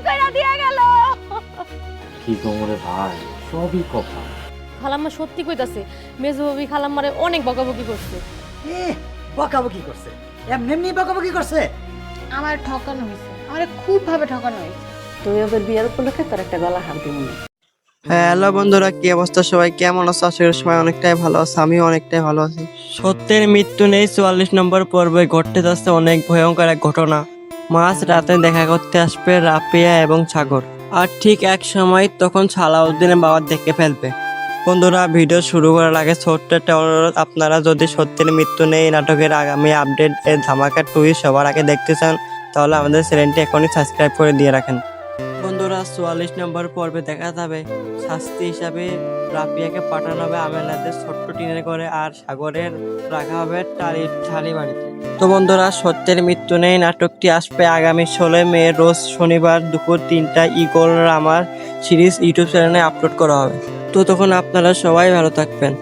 কইরা দিয়ে গেল। কি তোমরে ভাই, সবই কথা। খালাম্মা সত্যি কইতাছে, মেজো ভাবি খালাম্মারে অনেক বকাবকি করছে। এ বকাবকি করছে, এমনি বকাবকি করছে। আমার ঠকানো হয়েছে, আমার খুব ভাবে ঠকানো হয়েছে। তুই ওদের বিয়ের উপলক্ষে তোর একটা গলা হার দিব। হ্যাঁ, হ্যালো বন্ধুরা, কি অবস্থা সবাই, কেমন আছো? আশা করি সবাই অনেকটাই ভালো আছে, আমিও অনেকটাই ভালো আছি। সত্যের মৃত্যু নেই 44 নম্বর পর্বে ঘটতে যাচ্ছে অনেক ভয়ঙ্কর এক ঘটনা। মাঝ রাতে দেখা করতে আসবে রাফিয়া এবং সাগর, আর ঠিক এক সময় তখন সালাউদ্দিনের বাবা দেখে ফেলবে। বন্ধুরা, ভিডিও শুরু করার আগে ছোট্ট একটা অনুরোধ, আপনারা যদি সত্যের মৃত্যু নেই নাটকের আগামী আপডেট এর ধামাকা টুইস্ট সবার আগে দেখতে চান, তাহলে আমাদের চ্যানেলটি এখনই সাবস্ক্রাইব করে দিয়ে রাখেন। বন্ধুরা, 44 নম্বর পর্বে দেখা যাবে শাস্তি হিসাবে রাফিয়াকে পাঠানো হবে আমেনাদের ছোট্ট টিনের করে, আর সাগরের রাখা হবে ঠালি বাড়িতে। তো বন্ধুরা, সত্যের মৃত্যু নেই নাটকটি আসবে আগামী 16 মে রোজ শনিবার দুপুর 3টায় ইগল রামার সিরিজ ইউটিউব চ্যানেলে আপলোড করা হবে। তো তখন আপনারা সবাই ভালো থাকবেন।